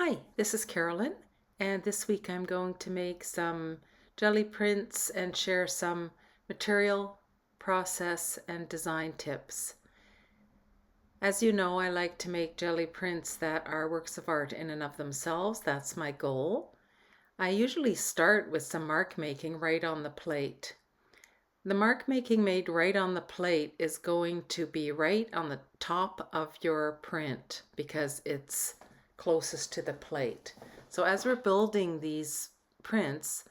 Hi, this is Carolyn, and this week I'm going to make some jelly prints and share some material, process, and design tips. As you know, I like to make jelly prints that are works of art in and of themselves. That's my goal. I usually start with some mark making right on the plate. The mark making made right on the plate is going to be right on the top of your print because it's closest to the plate. So as we're building these prints,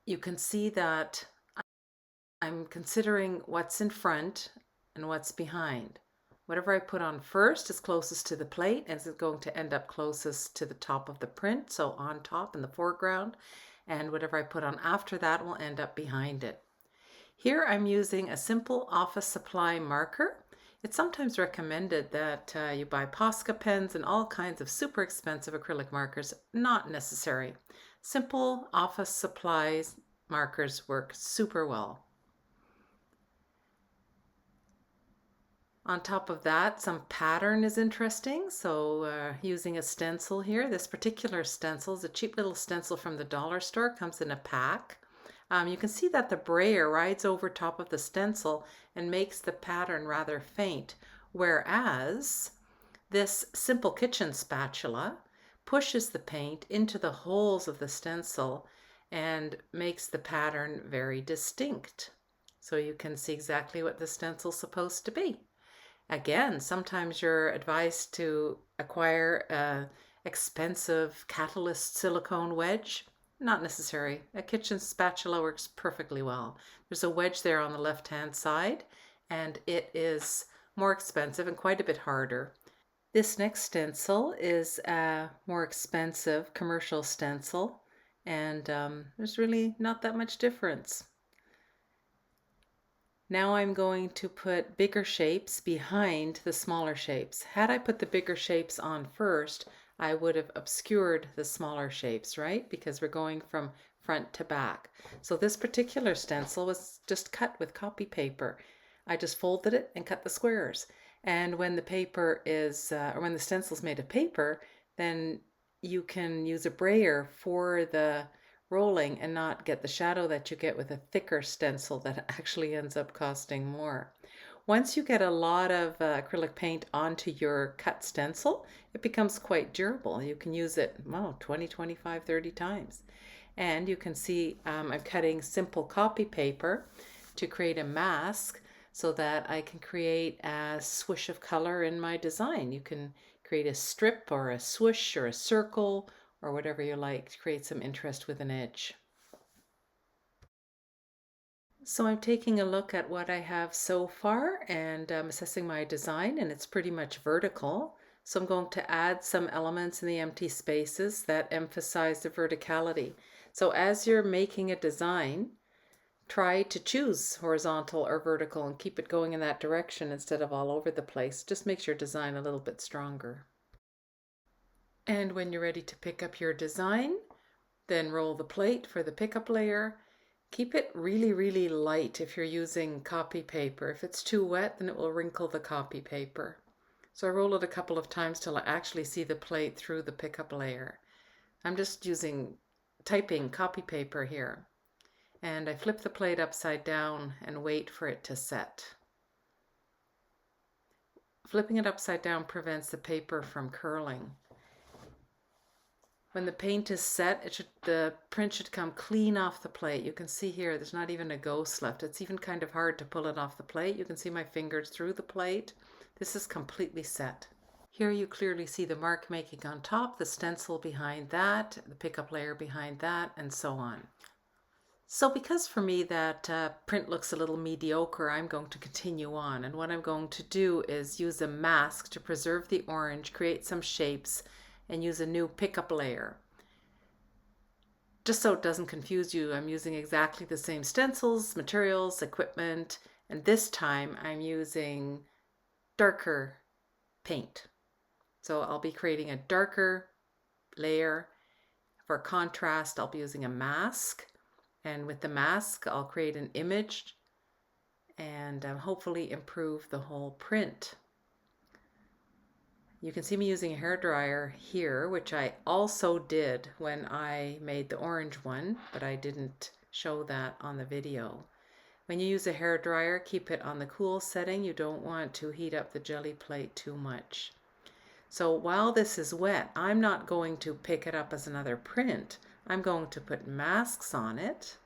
you can see that I'm considering what's in front and what's behind. Whatever I put on first is closest to the plate and is going to end up closest to the top of the print, so on top in the foreground, and whatever I put on after that will end up behind it. Here I'm using a simple office supply marker. It's sometimes recommended that you buy Posca pens and all kinds of super expensive acrylic markers. Not necessary. Simple office supplies markers work super well. On top of that, some pattern is interesting. So using a stencil here. This particular stencil is a cheap little stencil from the dollar store. It comes in a pack. You can see that the brayer rides over top of the stencil and makes the pattern rather faint, whereas this simple kitchen spatula pushes the paint into the holes of the stencil and makes the pattern very distinct. So you can see exactly what the stencil's supposed to be. Again, sometimes you're advised to acquire an expensive catalyst silicone wedge. Not necessary. A kitchen spatula works perfectly well. There's a wedge there on the left-hand side, and it is more expensive and quite a bit harder. This next stencil is a more expensive commercial stencil, and there's really not that much difference. Now I'm going to put bigger shapes behind the smaller shapes. Had I put the bigger shapes on first, I would have obscured the smaller shapes, right? Because we're going from front to back. So this particular stencil was just cut with copy paper. I just folded it and cut the squares. And when the paper is, or when the stencil is made of paper, then you can use a brayer for the rolling and not get the shadow that you get with a thicker stencil that actually ends up costing more. Once you get a lot of acrylic paint onto your cut stencil, it becomes quite durable. You can use it 20, 25, 30 times. And you can see I'm cutting simple copy paper to create a mask so that I can create a swish of color in my design. You can create a strip or a swoosh or a circle or whatever you like to create some interest with an edge. So I'm taking a look at what I have so far and assessing my design, and it's pretty much vertical. So I'm going to add some elements in the empty spaces that emphasize the verticality. So as you're making a design, try to choose horizontal or vertical and keep it going in that direction instead of all over the place. Just makes your design a little bit stronger. And when you're ready to pick up your design, then roll the plate for the pickup layer. Keep it really, really light if you're using copy paper. If it's too wet, then it will wrinkle the copy paper. So I roll it a couple of times till I actually see the plate through the pickup layer. I'm just typing copy paper here. And I flip the plate upside down and wait for it to set. Flipping it upside down prevents the paper from curling. When the paint is set, the print should come clean off the plate. You can see here, there's not even a ghost left. It's even kind of hard to pull it off the plate. You can see my fingers through the plate. This is completely set. Here you clearly see the mark making on top, the stencil behind that, the pickup layer behind that, and so on. So because for me that print looks a little mediocre, I'm going to continue on. And what I'm going to do is use a mask to preserve the orange, create some shapes, and use a new pickup layer. Just so it doesn't confuse you, I'm using exactly the same stencils, materials, equipment, and this time I'm using darker paint. So I'll be creating a darker layer. For contrast, I'll be using a mask, and with the mask I'll create an image and hopefully improve the whole print. You can see me using a hairdryer here, which I also did when I made the orange one, but I didn't show that on the video. When you use a hairdryer, keep it on the cool setting. You don't want to heat up the jelly plate too much. So while this is wet, I'm not going to pick it up as another print. I'm going to put masks on it,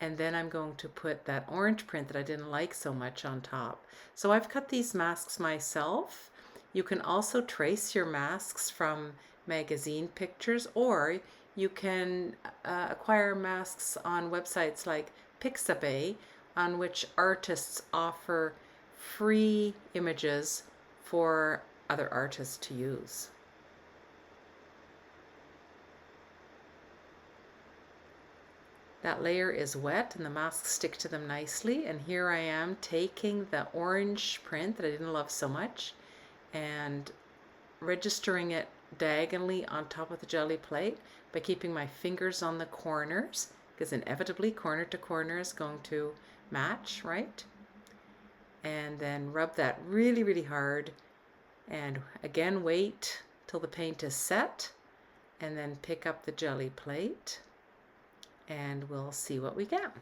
and then I'm going to put that orange print that I didn't like so much on top. So I've cut these masks myself. You can also trace your masks from magazine pictures, or you can acquire masks on websites like Pixabay, on which artists offer free images for other artists to use. That layer is wet and the masks stick to them nicely, and here I am taking the orange print that I didn't love so much and registering it diagonally on top of the jelly plate by keeping my fingers on the corners, because inevitably corner to corner is going to match, right? And then rub that really, really hard, and again wait till the paint is set, and then pick up the jelly plate and we'll see what we get.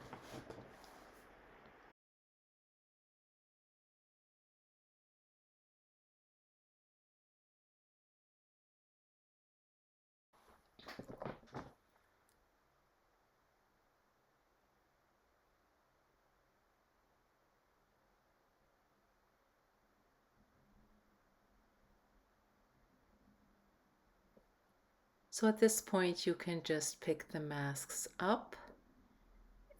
So at this point you can just pick the masks up,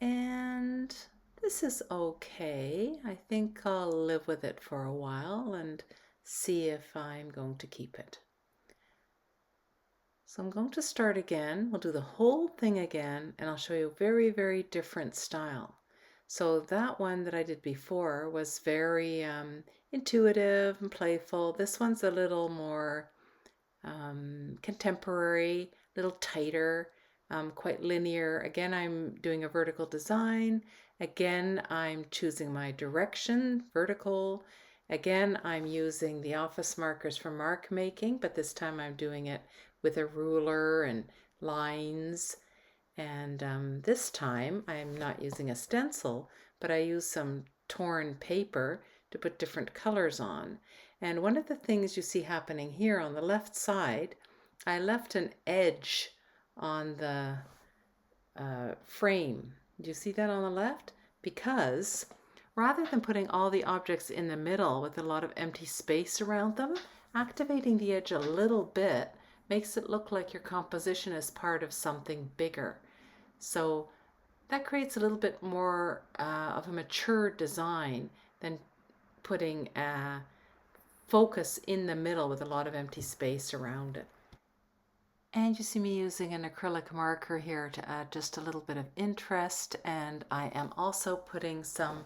and this is okay. I think I'll live with it for a while and see if I'm going to keep it. So I'm going to start again. We'll do the whole thing again, and I'll show you a very, very different style. So that one that I did before was very intuitive and playful. This one's a little more contemporary, a little tighter, quite linear. Again, I'm doing a vertical design. Again, I'm choosing my direction, vertical. Again, I'm using the office markers for mark making, but this time I'm doing it with a ruler and lines. And this time I'm not using a stencil, but I use some torn paper to put different colors on. And one of the things you see happening here on the left side, I left an edge on the frame. Do you see that on the left? Because rather than putting all the objects in the middle with a lot of empty space around them, activating the edge a little bit makes it look like your composition is part of something bigger. So that creates a little bit more of a mature design than putting a focus in the middle with a lot of empty space around it. And you see me using an acrylic marker here to add just a little bit of interest, and I am also putting some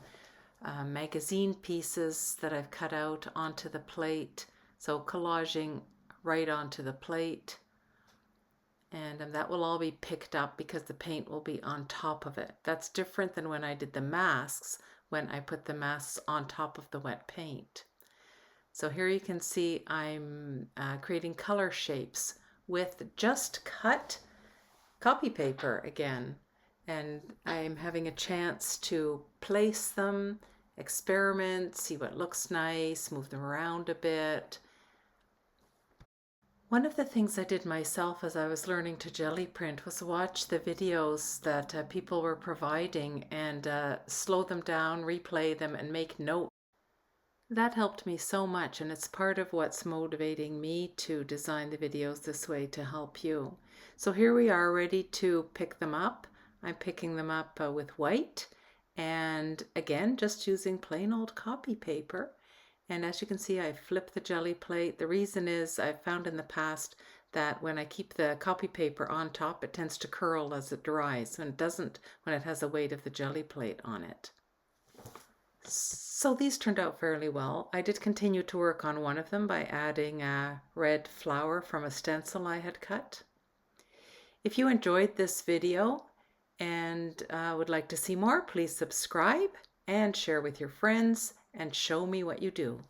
magazine pieces that I've cut out onto the plate, so collaging right onto the plate. And that will all be picked up because the paint will be on top of it. That's different than when I did the masks, when I put the masks on top of the wet paint. So here you can see I'm creating color shapes with just cut copy paper again. And I'm having a chance to place them, experiment, see what looks nice, move them around a bit. One of the things I did myself as I was learning to jelly print was watch the videos that people were providing and slow them down, replay them, and make notes. That helped me so much, and it's part of what's motivating me to design the videos this way to help you. So here we are ready to pick them up. I'm picking them up with white, and again just using plain old copy paper. And as you can see, I flip the jelly plate. The reason is I've found in the past that when I keep the copy paper on top, it tends to curl as it dries, and it doesn't when it has the weight of the jelly plate on it. So these turned out fairly well. I did continue to work on one of them by adding a red flower from a stencil I had cut. If you enjoyed this video and would like to see more, please subscribe and share with your friends and show me what you do.